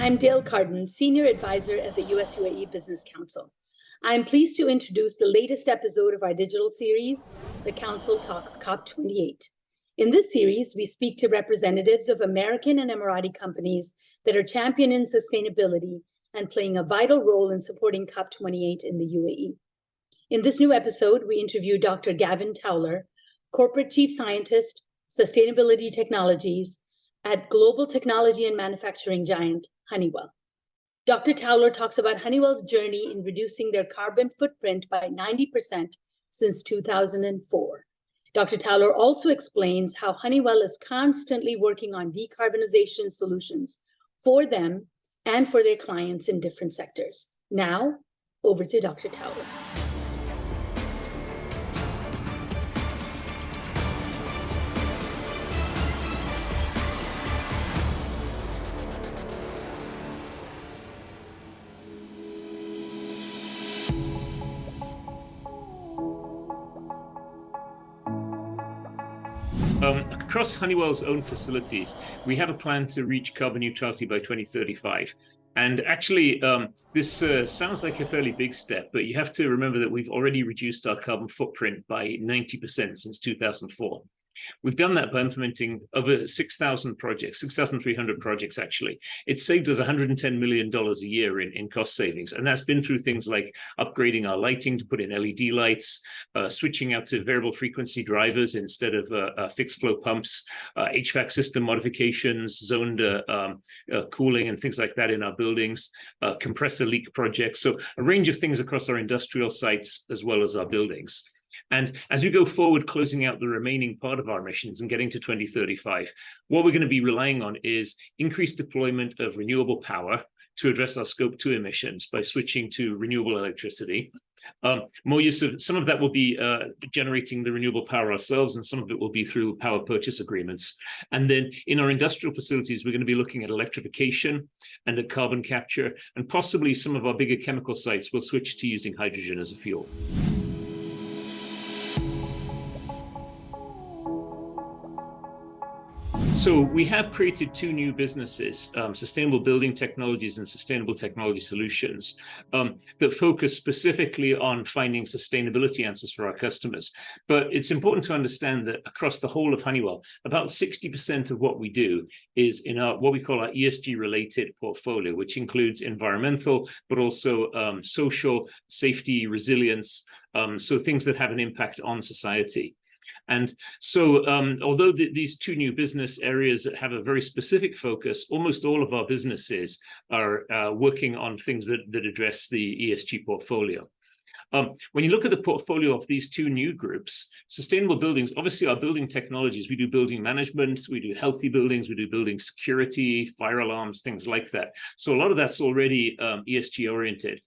I'm Dale Carden, Senior Advisor at the US-UAE Business Council. I'm pleased to introduce the latest episode of our digital series, The Council Talks COP28. In this series, we speak to representatives of American and Emirati companies that are championing sustainability and playing a vital role in supporting COP28 in the UAE. In this new episode, we interview Dr. Gavin Towler, Corporate Chief Scientist, Sustainability Technologies at global technology and manufacturing giant Honeywell. Dr. Towler talks about Honeywell's journey in reducing their carbon footprint by 90% since 2004. Dr. Towler also explains how Honeywell is constantly working on decarbonization solutions for them and for their clients in different sectors. Now, over to Dr. Towler. Across Honeywell's own facilities, we have a plan to reach carbon neutrality by 2035. And actually, this sounds like a fairly big step, but you have to remember that we've already reduced our carbon footprint by 90% since 2004. We've done that by implementing over 6,000 projects, 6,300 projects, actually. It saved us $110 million a year in cost savings. And that's been through things like upgrading our lighting to put in LED lights, switching out to variable frequency drivers instead of fixed flow pumps, HVAC system modifications, zoned cooling and things like that in our buildings, compressor leak projects. So a range of things across our industrial sites as well as our buildings. And as we go forward, closing out the remaining part of our missions and getting to 2035, what we're going to be relying on is increased deployment of renewable power to address our Scope 2 emissions by switching to renewable electricity. More use of some of that will be generating the renewable power ourselves, and some of it will be through power purchase agreements. And then in our industrial facilities, we're going to be looking at electrification and at carbon capture, and possibly some of our bigger chemical sites will switch to using hydrogen as a fuel. So we have created two new businesses, Sustainable Building Technologies and Sustainable Technology Solutions, that focus specifically on finding sustainability answers for our customers. But it's important to understand that across the whole of Honeywell, about 60% of what we do is in our what we call our ESG-related portfolio, which includes environmental, but also social, safety, resilience, so things that have an impact on society. And so although these two new business areas have a very specific focus, almost all of our businesses are working on things that address the ESG portfolio. When you look at the portfolio of these two new groups, sustainable buildings, obviously our building technologies, we do building management, we do healthy buildings, we do building security, fire alarms, things like that. So a lot of that's already ESG oriented.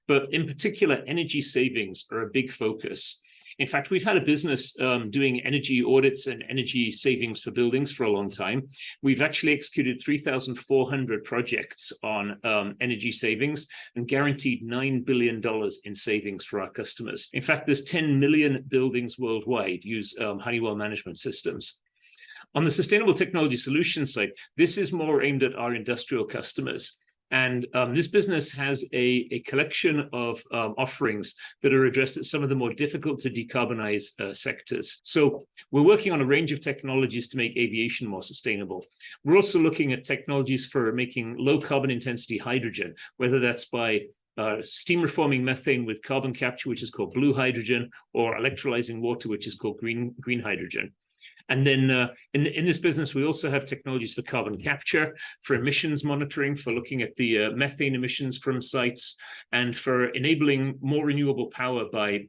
But in particular, energy savings are a big focus. In fact, we've had a business doing energy audits and energy savings for buildings for a long time. We've actually executed 3,400 projects on energy savings and guaranteed $9 billion in savings for our customers. In fact, there's 10 million buildings worldwide use Honeywell management systems. On the Sustainable Technology Solutions side, this is more aimed at our industrial customers. And this business has a collection of offerings that are addressed at some of the more difficult to decarbonize sectors. So we're working on a range of technologies to make aviation more sustainable. We're also looking at technologies for making low carbon intensity hydrogen, whether that's by steam reforming methane with carbon capture, which is called blue hydrogen, or electrolyzing water, which is called green hydrogen. And then in this business, we also have technologies for carbon capture, for emissions monitoring, for looking at the methane emissions from sites, and for enabling more renewable power by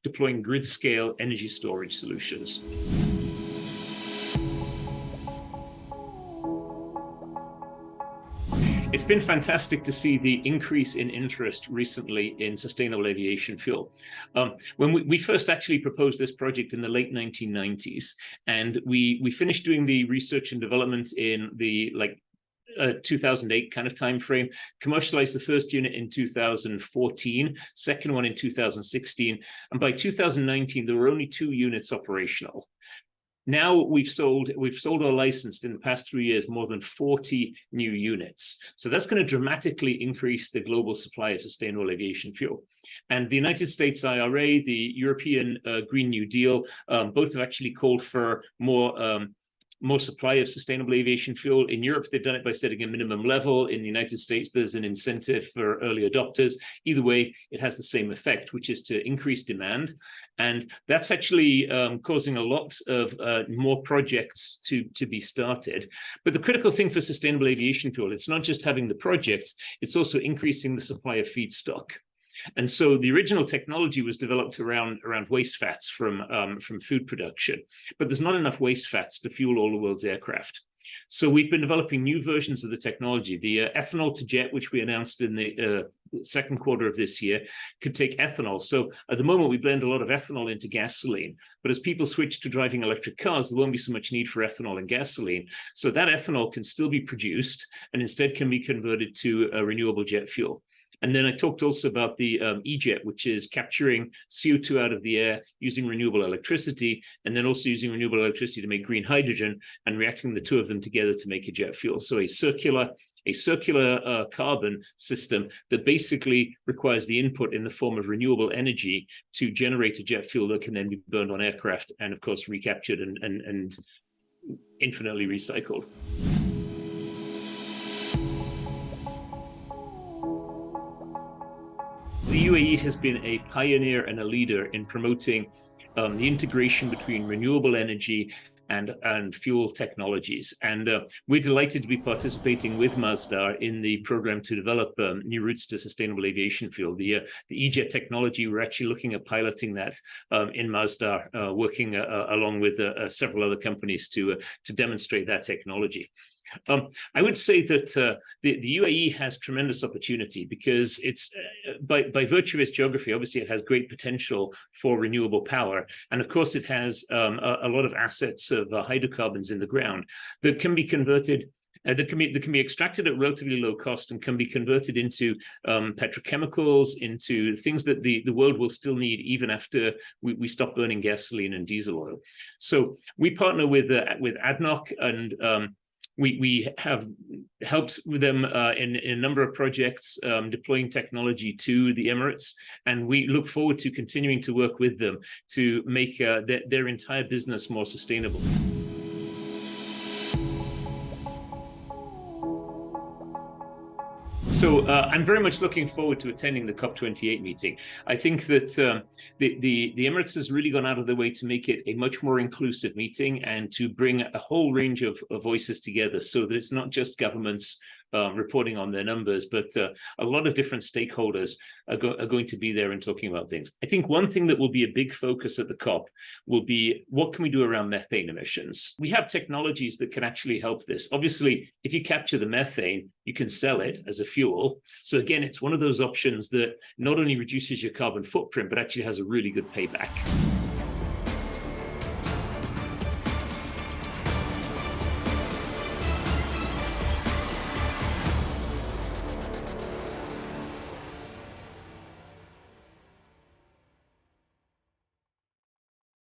deploying grid-scale energy storage solutions. It's been fantastic to see the increase in interest recently in sustainable aviation fuel. When we first actually proposed this project in the late 1990s, and we finished doing the research and development in the 2008 kind of time frame, commercialized the first unit in 2014, second one in 2016, and by 2019 there were only 2 units operational. Now we've sold or licensed in the past 3 years more than 40 new units. So that's going to dramatically increase the global supply of sustainable aviation fuel. And the United States IRA, the European Green New Deal, both have actually called for more supply of sustainable aviation fuel. In Europe, they've done it by setting a minimum level. In the United States, there's an incentive for early adopters. Either way, it has the same effect, which is to increase demand. And that's actually causing a lot of more projects to be started. But the critical thing for sustainable aviation fuel, it's not just having the projects, it's also increasing the supply of feedstock. And so the original technology was developed around waste fats from food production, but there's not enough waste fats to fuel all the world's aircraft. So we've been developing new versions of the technology. The ethanol to jet, which we announced in the second quarter of this year, could take ethanol. So at the moment, we blend a lot of ethanol into gasoline. But as people switch to driving electric cars, there won't be so much need for ethanol and gasoline. So that ethanol can still be produced and instead can be converted to a renewable jet fuel. And then I talked also about the E-Jet, which is capturing CO2 out of the air using renewable electricity, and then also using renewable electricity to make green hydrogen and reacting the two of them together to make a jet fuel. So a circular carbon system that basically requires the input in the form of renewable energy to generate a jet fuel that can then be burned on aircraft and, of course, recaptured and infinitely recycled. The UAE has been a pioneer and a leader in promoting the integration between renewable energy and fuel technologies. And we're delighted to be participating with Masdar in the program to develop new routes to sustainable aviation fuel. The E-Jet technology, we're actually looking at piloting that in Masdar, working along with several other companies to demonstrate that technology. I would say that the UAE has tremendous opportunity because it's by virtue of its geography, obviously it has great potential for renewable power. And of course, it has a lot of assets of hydrocarbons in the ground that can be converted that can be extracted at relatively low cost and can be converted into petrochemicals, into things that the world will still need even after we stop burning gasoline and diesel oil. So we partner with ADNOC, and we have helped with them in a number of projects deploying technology to the Emirates, and we look forward to continuing to work with them to make their entire business more sustainable. So I'm very much looking forward to attending the COP28 meeting. I think that the Emirates has really gone out of their way to make it a much more inclusive meeting and to bring a whole range of voices together so that it's not just governments reporting on their numbers, but a lot of different stakeholders are going to be there and talking about things. I think one thing that will be a big focus at the COP will be what can we do around methane emissions? We have technologies that can actually help this. Obviously, if you capture the methane, you can sell it as a fuel. So again, it's one of those options that not only reduces your carbon footprint, but actually has a really good payback.